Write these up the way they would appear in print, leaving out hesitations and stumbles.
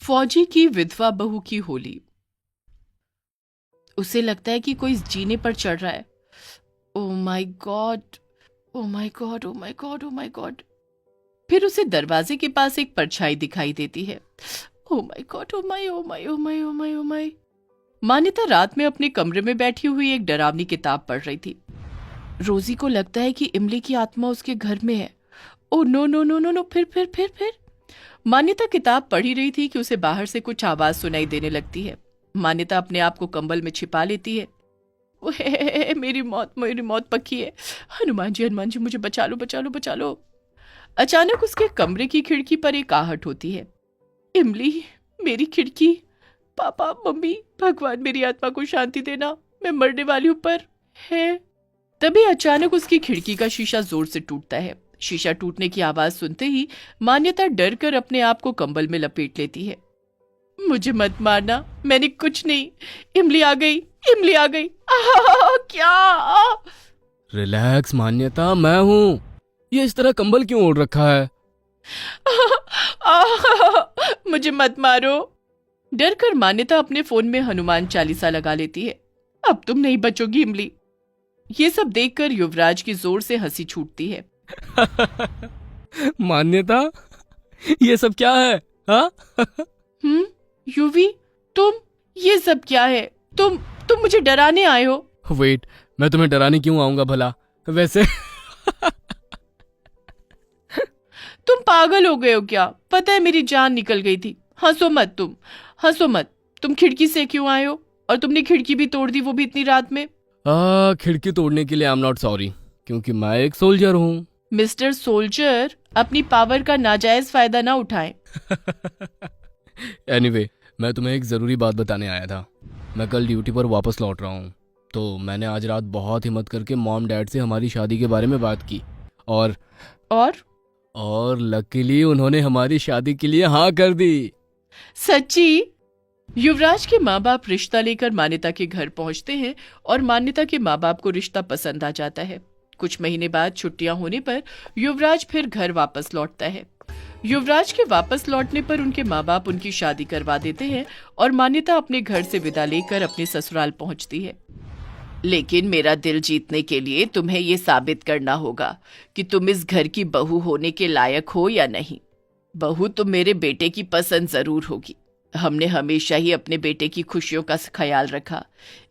फौजी की विधवा बहू की होली। उसे लगता है कि कोई जीने पर चढ़ रहा है। Oh my God, oh my God, oh my God, oh my God. फिर उसे दरवाजे के पास एक परछाई दिखाई देती है। Oh my God, oh my, oh my, oh my, oh my, oh my. मान्यता रात में अपने कमरे में बैठी हुई एक डरावनी किताब पढ़ रही थी। रोजी को लगता है कि इमली की आत्मा उसके घर में है। Oh no no no no no. फिर मान्यता किताब पढ़ ही रही थी कि उसे बाहर से कुछ आवाज सुनाई देने लगती है। मान्यता अपने आप को कंबल में छिपा लेती है। ओहे, मेरी मौत पक्की है। हनुमान जी मुझे बचा लो, बचा लो, बचा लो। अचानक उसके कमरे की खिड़की पर एक आहट होती है। इमली, मेरी खिड़की। पापा, मम्मी, भगवान मेरी आत्मा को शांति देना, मैं मरने वाली हूं पर है। तभी अचानक उसकी खिड़की का शीशा जोर से टूटता है। शीशा टूटने की आवाज सुनते ही मान्यता डर कर अपने आप को कंबल में लपेट लेती है। मुझे मत मारना, मैंने कुछ नहीं। इमली आ गई, इमली आ गई। क्या? रिलैक्स मान्यता, मैं हूँ। ये इस तरह कंबल क्यों ओढ़ रखा है? मुझे मत मारो। डर कर मान्यता अपने फोन में हनुमान चालीसा लगा लेती है। अब तुम नहीं बचोगी इमली। ये सब देखकर युवराज की जोर से हंसी छूटती है। मान्यता, ये सब क्या है? हाँ? युवी, तुम, ये सब क्या है? तुम मुझे डराने आए हो? वेट, मैं तुम्हें डराने क्यों आऊंगा भला? वैसे तुम पागल हो गए हो क्या? पता है मेरी जान निकल गई थी। हंसो मत तुम, हंसो मत। तुम खिड़की से क्यों आए हो? और तुमने खिड़की भी तोड़ दी, वो भी इतनी रात में। खिड़की तोड़ने के लिए आई एम नॉट सॉरी, क्योंकि मैं एक सोल्जर हूँ। मिस्टर सोल्जर, अपनी पावर का नाजायज फायदा ना उठाएं। एनीवे, मैं तुम्हें एक ज़रूरी बात बताने आया था। मैं कल ड्यूटी पर वापस लौट रहा हूँ, तो मैंने आज रात बहुत हिम्मत करके मॉम डैड से हमारी शादी के बारे में बात की। और और लकीली उन्होंने हमारी शादी के लिए हाँ कर दी। सच्ची? युवराज के माँ बाप रिश्ता लेकर मान्यता के घर पहुंचते हैं और मान्यता के माँ बाप को रिश्ता पसंद आ जाता है। कुछ महीने बाद छुट्टियां होने पर युवराज फिर घर वापस लौटता है। युवराज के वापस लौटने पर उनके माँ बाप उनकी शादी करवा देते हैं और मान्यता अपने घर से विदा लेकर अपने ससुराल पहुंचती है। लेकिन मेरा दिल जीतने के लिए तुम्हें ये साबित करना होगा कि तुम इस घर की बहू होने के लायक हो या नहीं। बहू तो मेरे बेटे की पसंद जरूर होगी। हमने हमेशा ही अपने बेटे की खुशियों का ख्याल रखा,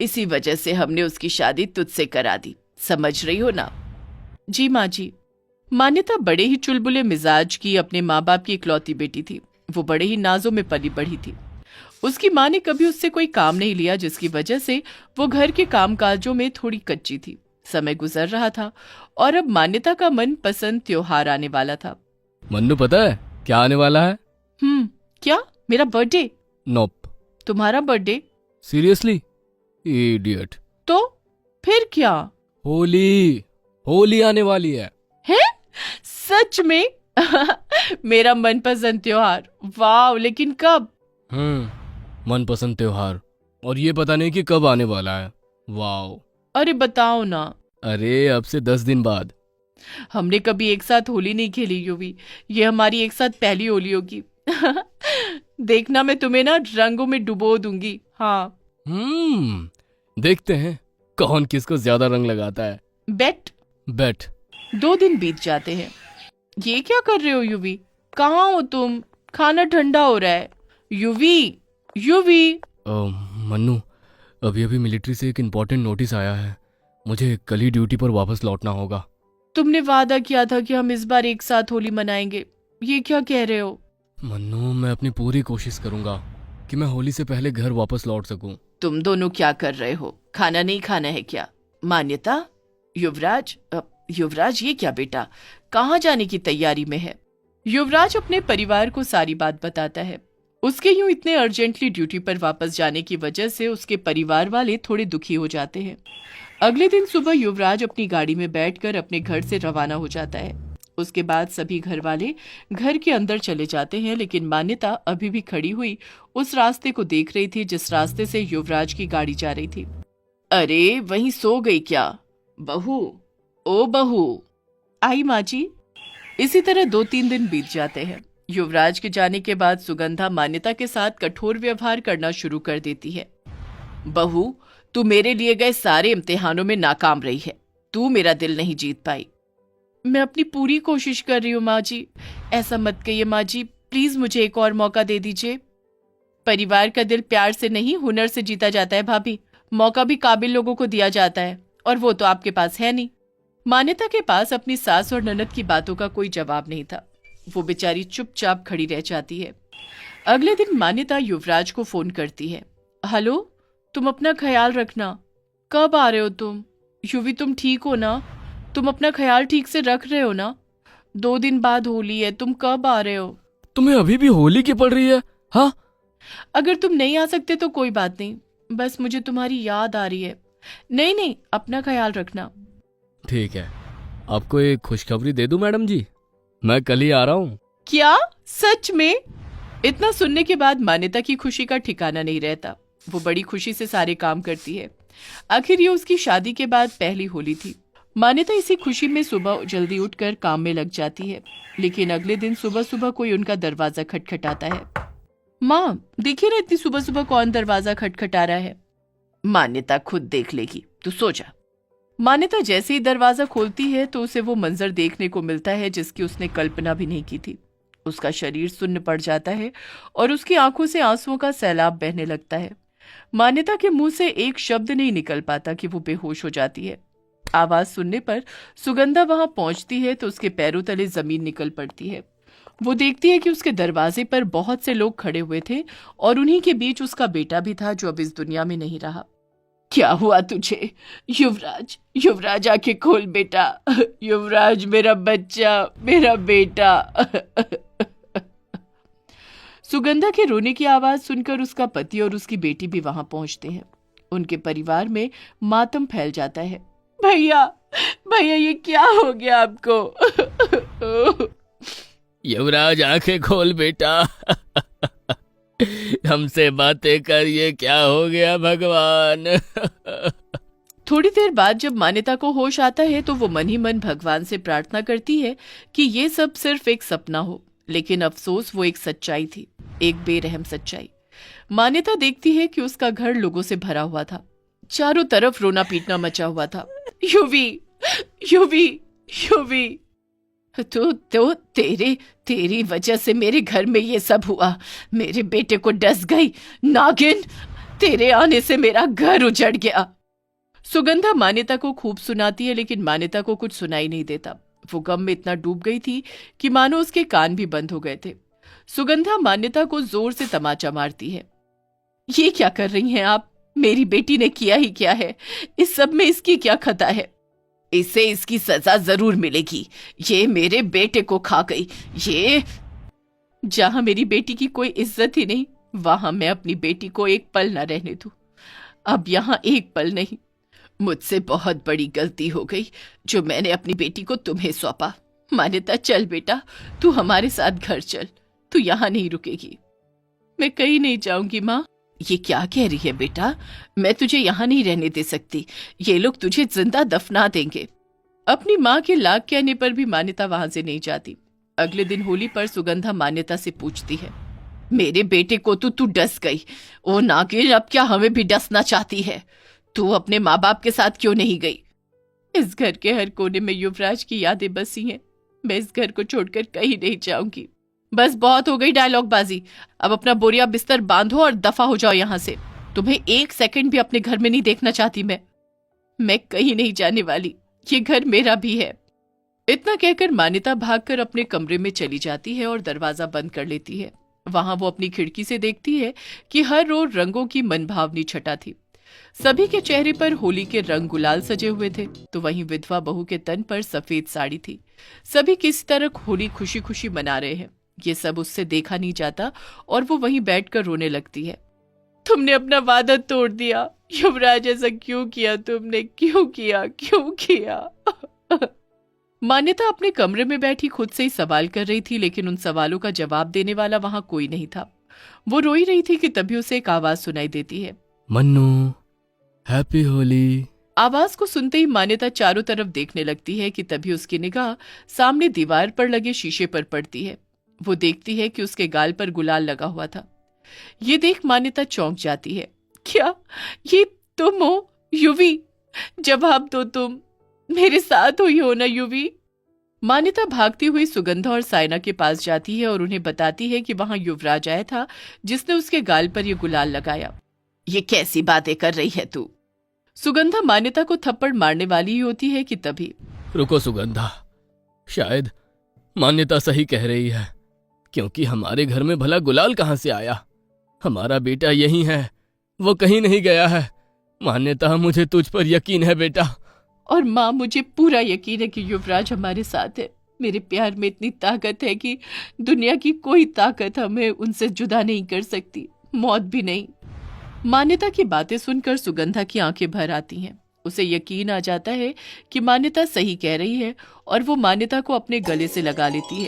इसी वजह से हमने उसकी शादी तुझसे करा दी। समझ रही हो ना? जी माँ जी। मान्यता बड़े ही चुलबुले मिजाज की अपने माँ बाप की इकलौती बेटी थी। वो बड़े ही नाजों में पली बढ़ी थी। उसकी माँ ने कभी उससे कोई काम नहीं लिया, जिसकी वजह से वो घर के कामकाजों में थोड़ी कच्ची थी। समय गुजर रहा था और अब मान्यता का मन पसंद त्योहार आने वाला था। मन्नू, पता है क्या आने वाला है? क्या? मेरा बर्थडे? नोप। तुम्हारा बर्थडे? सीरियसली? इडियट। तो फिर क्या? होली, होली आने वाली है। सच में? मेरा मनपसंद त्योहार। वाह, लेकिन कब? मनपसंद त्योहार, और ये पता नहीं कि कब आने वाला है। वाओ। अरे बताओ ना। अरे अब से 10 दिन बाद। हमने कभी एक साथ होली नहीं खेली युवी। ये हमारी एक साथ पहली होली होगी। देखना, मैं तुम्हें ना रंगों में डुबो दूंगी। हाँ। देखते हैं कौन किसको ज्यादा रंग लगाता है। बेट। बेट। 2 दिन बीत जाते हैं। ये क्या कर रहे हो युवी? कहाँ हो तुम? खाना ठंडा हो रहा है। युवी, युवी। मन्नू, अभी अभी मिलिट्री से एक इम्पोर्टेंट नोटिस आया है। मुझे कल ही ड्यूटी पर वापस लौटना होगा। तुमने वादा किया था कि हम इस बार एक साथ होली मनाएंगे। ये क्या कह रहे हो? मन्नू, मैं अपनी पूरी कोशिश करूंगा कि मैं होली से पहले घर वापस लौट सकूं। तुम दोनों क्या कर रहे हो? खाना नहीं खाना है क्या? मान्यता, युवराज, युवराज ये क्या बेटा, कहाँ जाने की तैयारी में है? युवराज अपने परिवार को सारी बात बताता है। उसके यूं इतने अर्जेंटली ड्यूटी पर वापस जाने की वजह से उसके परिवार वाले थोड़े दुखी हो जाते हैं। अगले दिन सुबह युवराज अपनी गाड़ी में बैठकर अपने घर से रवाना हो जाता है। उसके बाद सभी घर वाले घर के अंदर चले जाते हैं, लेकिन मान्यता अभी भी खड़ी हुई उस रास्ते को देख रही थी जिस रास्ते से युवराज की गाड़ी जा रही थी। अरे वहीं सो गई क्या? बहू, ओ बहू। आई माँ जी। इसी तरह 2-3 दिन बीत जाते हैं। युवराज के जाने के बाद सुगंधा मान्यता के साथ कठोर व्यवहार करना शुरू कर देती है। बहू, तू मेरे लिए गए सारे इम्तिहानों में नाकाम रही है। तू मेरा दिल नहीं जीत पाई। मैं अपनी पूरी कोशिश कर रही हूँ माँ जी। ऐसा मत कहिए माँ जी, प्लीज मुझे एक और मौका दे दीजिए। परिवार का दिल प्यार से नहीं, हुनर से जीता जाता है भाभी। मौका भी काबिल लोगों को दिया जाता है, और वो तो आपके पास है नहीं। मान्यता के पास अपनी सास और ननद की बातों का कोई जवाब नहीं था। वो बेचारी चुपचाप खड़ी रह जाती है। अगले दिन मान्यता युवराज को फोन करती है। हेलो, तुम अपना ख्याल रखना। कब आ रहे हो तुम? युवी, तुम ठीक हो ना? तुम अपना ख्याल ठीक से रख रहे हो ना? 2 दिन बाद होली है, तुम कब आ रहे हो? तुम्हें अभी भी होली की पड़ रही है? हाँ, अगर तुम नहीं आ सकते तो कोई बात नहीं, बस मुझे तुम्हारी याद आ रही है। नहीं नहीं, अपना ख्याल रखना। ठीक है। आपको एक खुशखबरी दे दूं मैडम जी, मैं कल ही आ रहा हूँ। क्या? सच में? इतना सुनने के बाद मान्यता की खुशी का ठिकाना नहीं रहता। वो बड़ी खुशी से सारे काम करती है। आखिर ये उसकी शादी के बाद पहली होली थी। मान्यता इसी खुशी में सुबह जल्दी उठकर काम में लग जाती है। लेकिन अगले दिन सुबह सुबह कोई उनका दरवाजा खटखटाता है। माँ, देखिए ना इतनी सुबह सुबह कौन दरवाजा खटखटा रहा है। मान्यता खुद देख लेगी, तू सो जा। मान्यता जैसे ही दरवाजा खोलती है तो उसे वो मंजर देखने को मिलता है जिसकी उसने कल्पना भी नहीं की थी। उसका शरीर सुन्न पड़ जाता है और उसकी आंखों से आंसुओं का सैलाब बहने लगता है। मान्यता के मुंह से एक शब्द नहीं निकल पाता कि वो बेहोश हो जाती है। आवाज सुनने पर सुगंधा वहां पहुंचती है तो उसके पैरों तले जमीन निकल पड़ती है। वो देखती है कि उसके दरवाजे पर बहुत से लोग खड़े हुए थे और उन्हीं के बीच उसका बेटा भी था जो अब इस दुनिया में नहीं रहा। क्या हुआ तुझे? युवराज, युवराज आंखें खोल बेटा। युवराज, मेरा बच्चा, मेरा बेटा। सुगंधा के रोने की आवाज सुनकर उसका पति और उसकी बेटी भी वहां पहुंचते हैं। उनके परिवार में मातम फैल जाता है। भैया, भैया, ये क्या हो गया आपको? युवराज, आंखें खोल बेटा। हमसे बातें कर, ये क्या हो गया भगवान? थोड़ी देर बाद जब मान्यता को होश आता है तो वो मन ही मन भगवान से प्रार्थना करती है कि ये सब सिर्फ एक सपना हो। लेकिन अफसोस, वो एक सच्चाई थी, एक बेरहम सच्चाई। मान्यता देखती है कि उसका घर लोगों से भरा हुआ था। चारों तरफ रोना पीटना मचा हुआ था। युवी, युवी, युवी, तो तेरी वजह से मेरे घर में ये सब हुआ। मेरे बेटे को डस गई नागिन। तेरे आने से मेरा घर उजड़ गया। सुगंधा मान्यता को खूब सुनाती है लेकिन मान्यता को कुछ सुनाई नहीं देता। वो गम में इतना डूब गई थी कि मानो उसके कान भी बंद हो गए थे। सुगंधा मान्यता को जोर से तमाचा मारती है। ये क्या कर रही हैं आप? मेरी बेटी ने किया ही क्या है? इस सब में इसकी क्या खता है? इसे इसकी सजा जरूर मिलेगी। ये मेरे बेटे को खा गई। ये जहां मेरी बेटी की कोई इज्जत ही नहीं, वहां मैं अपनी बेटी को एक पल न रहने दूं। अब यहाँ एक पल नहीं। मुझसे बहुत बड़ी गलती हो गई जो मैंने अपनी बेटी को तुम्हें सौंपा। मान्यता, चल बेटा, तू हमारे साथ घर चल। तू यहाँ नहीं रुकेगी। मैं कहीं नहीं जाऊंगी माँ। ये क्या कह रही है बेटा? मैं तुझे यहाँ नहीं रहने दे सकती। ये लोग तुझे जिंदा दफना देंगे। अपनी माँ के लाख कहने पर भी मान्यता वहां से नहीं जाती। अगले दिन होली पर सुगंधा मान्यता से पूछती है, मेरे बेटे को तो तू डस गई। ओ नागिन, अब क्या हमें भी डसना चाहती है? तू अपने माँ बाप के साथ क्यों नहीं गई? इस घर के हर कोने में युवराज की यादें बसी हैं। मैं इस घर को छोड़कर कहीं नहीं जाऊंगी। बस बहुत हो गई डायलॉग बाजी। अब अपना बोरिया बिस्तर बांधो और दफा हो जाओ यहाँ से। तुम्हें एक सेकंड भी अपने घर में नहीं देखना चाहती मैं कहीं नहीं जाने वाली। ये घर मेरा भी है। इतना कहकर मान्यता भागकर अपने कमरे में चली जाती है और दरवाजा बंद कर लेती है। वहां वो अपनी खिड़की से देखती है कि हर रोज रंगों की मनभावनी छटा थी। सभी के चेहरे पर होली के रंग गुलाल सजे हुए थे, तो वहीं विधवा बहू के तन पर सफेद साड़ी थी। सभी किसी तरह होली खुशी खुशी मना रहे हैं। ये सब उससे देखा नहीं जाता और वो वहीं बैठकर रोने लगती है। तुमने अपना वादा तोड़ दिया युवराज, ऐसा क्यों किया तुमने? क्यों किया, क्यों किया? मान्यता अपने कमरे में बैठी खुद से ही सवाल कर रही थी, लेकिन उन सवालों का जवाब देने वाला वहां कोई नहीं था। वो रो ही रही थी कि तभी उसे एक आवाज सुनाई देती है, मन्नू, हैप्पी होली। आवाज को सुनते ही मान्यता चारों तरफ देखने लगती है कि तभी उसकी निगाह सामने दीवार पर लगे शीशे पर पड़ती है। वो देखती है कि उसके गाल पर गुलाल लगा हुआ था। ये देख मान्यता चौंक जाती है। क्या ये तुम हो युवी? जब आप तो तुम मेरे साथ हुई हो ना युवी? मान्यता भागती हुई सुगंधा और सायना के पास जाती है और उन्हें बताती है कि वहां युवराज आया था जिसने उसके गाल पर यह गुलाल लगाया। ये कैसी बातें कर रही है तू? सुगंधा मान्यता को थप्पड़ मारने वाली ही होती है कि तभी रुको सुगंधा, शायद मान्यता सही कह रही है, क्योंकि हमारे घर में भला गुलाल कहाँ से आया? हमारा बेटा यही है, वो कहीं नहीं गया है। मान्यता, मुझे तुझ पर यकीन है बेटा। और माँ, मुझे पूरा यकीन है कि युवराज हमारे साथ है। मेरे प्यार में इतनी ताकत है कि दुनिया की कोई ताकत हमें उनसे जुदा नहीं कर सकती, मौत भी नहीं। मान्यता की बातें सुनकर सुगंधा की आंखें भर आती हैं। उसे यकीन आ जाता है कि मान्यता सही कह रही है और वो मान्यता को अपने गले से लगा लेती है।